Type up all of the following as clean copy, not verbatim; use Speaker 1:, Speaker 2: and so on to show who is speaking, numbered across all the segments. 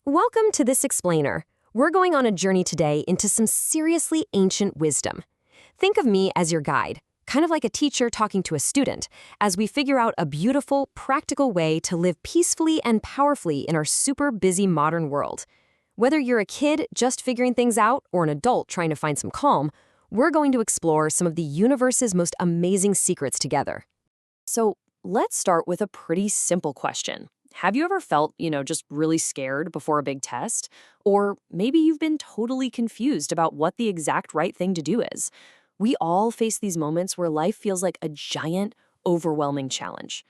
Speaker 1: Welcome to this explainer. We're going on a journey today into some seriously ancient wisdom. Think of me as your guide, kind of like a teacher talking to a student, as we figure out a beautiful, practical way to live peacefully and powerfully in our super busy modern world. Whether you're a kid just figuring things out or an adult trying to find some calm, we're going to explore some of the universe's most amazing secrets together. So let's start with a pretty simple question. Have you ever felt, just really scared before a big test? Or maybe you've been totally confused about what the exact right thing to do is. We all face these moments where life feels like a giant, overwhelming challenge.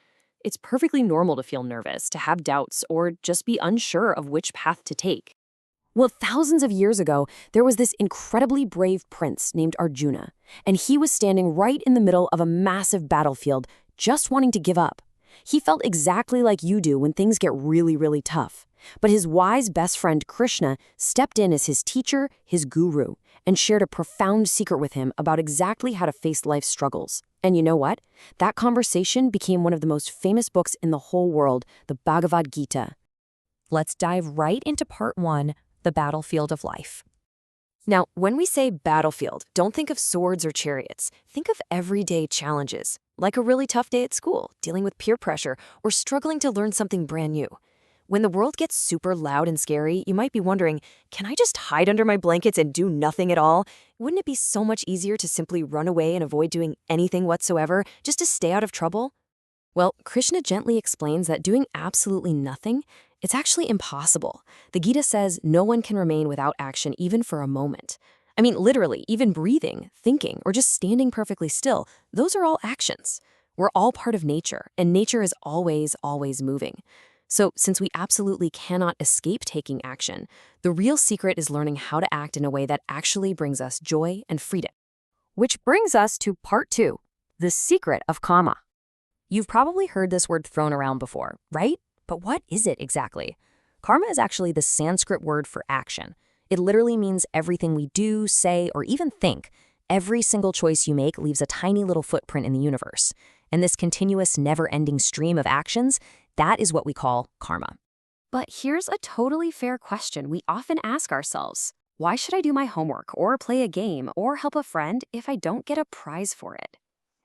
Speaker 1: It's perfectly normal to feel nervous, to have doubts, or just be unsure of which path to take. Well, thousands of years ago, there was this incredibly brave prince named Arjuna, and he was standing right in the middle of a massive battlefield, just wanting to give up. He felt exactly like you do when things get really, really tough. But his wise best friend Krishna stepped in as his teacher, his guru, and shared a profound secret with him about exactly how to face life's struggles. And you know what? That conversation became one of the most famous books in the whole world, the Bhagavad Gita. Let's dive right into part 1, the battlefield of life. Now, when we say battlefield, don't think of swords or chariots. Think of everyday challenges, like a really tough day at school, dealing with peer pressure, or struggling to learn something brand new. When the world gets super loud and scary, you might be wondering, can I just hide under my blankets and do nothing at all? Wouldn't it be so much easier to simply run away and avoid doing anything whatsoever, just to stay out of trouble? Well, Krishna gently explains that doing absolutely nothing, it's actually impossible. The Gita says no one can remain without action even for a moment. I mean, literally, even breathing, thinking, or just standing perfectly still, those are all actions. We're all part of nature, and nature is always, always moving. So since we absolutely cannot escape taking action, the real secret is learning how to act in a way that actually brings us joy and freedom. Which brings us to part 2, the secret of karma. You've probably heard this word thrown around before, right? But what is it exactly? Karma is actually the Sanskrit word for action. It literally means everything we do, say, or even think. Every single choice you make leaves a tiny little footprint in the universe. And this continuous, never-ending stream of actions, that is what we call karma. But here's a totally fair question we often ask ourselves. Why should I do my homework, or play a game, or help a friend if I don't get a prize for it?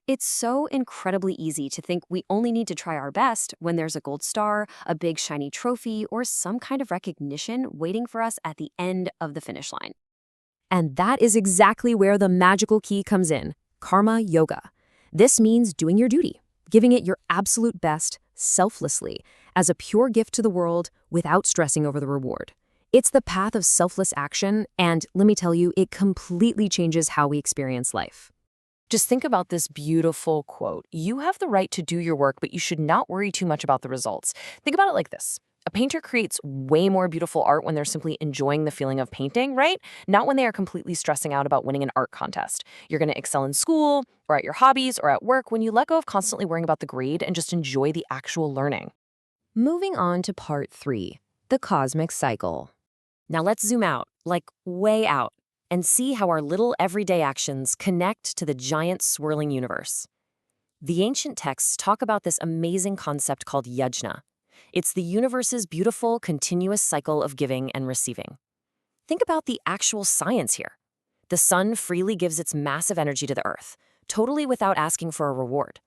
Speaker 1: It's so incredibly easy to think we only need to try our best when there's a gold star, a big shiny trophy, or some kind of recognition waiting for us at the end of the finish line. And that is exactly where the magical key comes in, karma yoga. This means doing your duty, giving it your absolute best, selflessly, as a pure gift to the world without stressing over the reward. It's the path of selfless action, and let me tell you, it completely changes how we experience life. Just think about this beautiful quote. You have the right to do your work, but you should not worry too much about the results. Think about it like this. A painter creates way more beautiful art when they're simply enjoying the feeling of painting, right? Not when they are completely stressing out about winning an art contest. You're going to excel in school, or at your hobbies, or at work when you let go of constantly worrying about the grade and just enjoy the actual learning. Moving on to part 3, the cosmic cycle. Now let's zoom out, like way out, and see how our little everyday actions connect to the giant swirling universe. The ancient texts talk about this amazing concept called yajna. It's the universe's beautiful, continuous cycle of giving and receiving. Think about the actual science here. The sun freely gives its massive energy to the earth, totally without asking for a reward.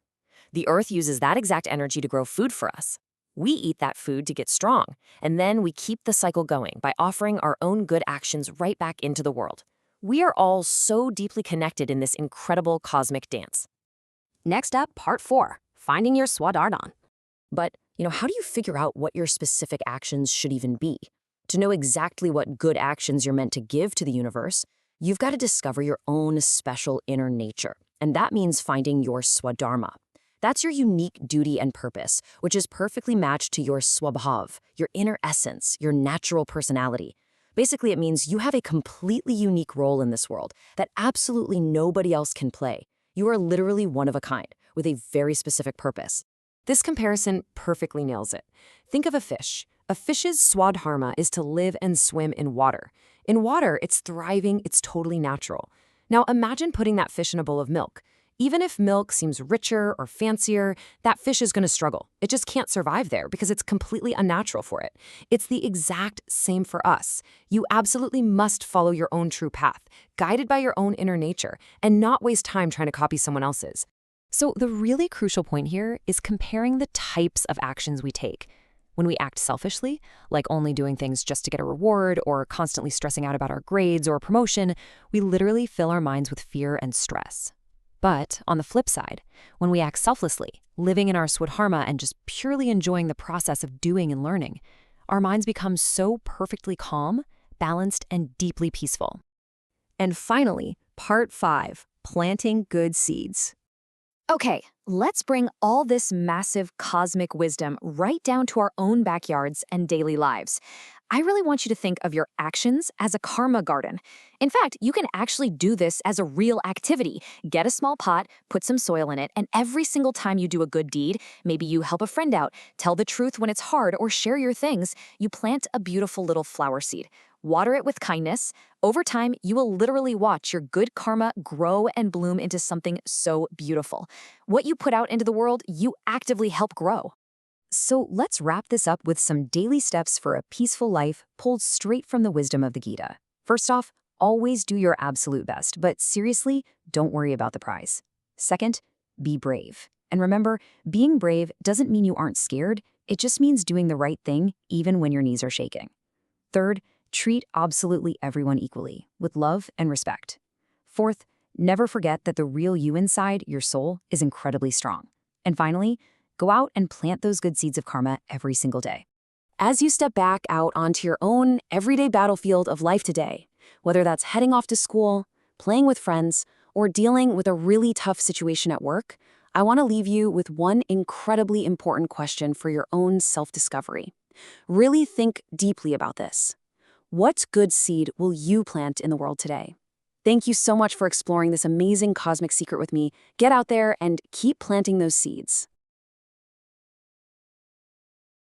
Speaker 1: The earth uses that exact energy to grow food for us. We eat that food to get strong, and then we keep the cycle going by offering our own good actions right back into the world. We are all so deeply connected in this incredible cosmic dance. Next up, part 4, finding your swadharma. But, how do you figure out what your specific actions should even be? To know exactly what good actions you're meant to give to the universe, you've got to discover your own special inner nature, and that means finding your swadharma. That's your unique duty and purpose, which is perfectly matched to your swabhav, your inner essence, your natural personality. Basically, it means you have a completely unique role in this world that absolutely nobody else can play. You are literally one of a kind, with a very specific purpose. This comparison perfectly nails it. Think of a fish. A fish's swadharma is to live and swim in water. In water, it's thriving, it's totally natural. Now imagine putting that fish in a bowl of milk. Even if milk seems richer or fancier, that fish is going to struggle. It just can't survive there because it's completely unnatural for it. It's the exact same for us. You absolutely must follow your own true path, guided by your own inner nature, and not waste time trying to copy someone else's. So the really crucial point here is comparing the types of actions we take. When we act selfishly, like only doing things just to get a reward or constantly stressing out about our grades or promotion, we literally fill our minds with fear and stress. But on the flip side, when we act selflessly, living in our swadharma and just purely enjoying the process of doing and learning, our minds become so perfectly calm, balanced, and deeply peaceful. And finally, part 5, planting good seeds. Okay, let's bring all this massive cosmic wisdom right down to our own backyards and daily lives. I really want you to think of your actions as a karma garden. In fact, you can actually do this as a real activity. Get a small pot, put some soil in it, and every single time you do a good deed, maybe you help a friend out, tell the truth when it's hard, or share your things, you plant a beautiful little flower seed. Water it with kindness. Over time, you will literally watch your good karma grow and bloom into something so beautiful. What you put out into the world, you actively help grow. So let's wrap this up with some daily steps for a peaceful life pulled straight from the wisdom of the Gita. First off, always do your absolute best, but seriously, don't worry about the prize. Second, be brave. And remember, being brave doesn't mean you aren't scared. It just means doing the right thing even when your knees are shaking. Third, treat absolutely everyone equally, with love and respect. Fourth, never forget that the real you inside, your soul, is incredibly strong. And finally, go out and plant those good seeds of karma every single day. As you step back out onto your own everyday battlefield of life today, whether that's heading off to school, playing with friends, or dealing with a really tough situation at work, I want to leave you with one incredibly important question for your own self-discovery. Really think deeply about this. What good seed will you plant in the world today? Thank you so much for exploring this amazing cosmic secret with me. Get out there and keep planting those seeds.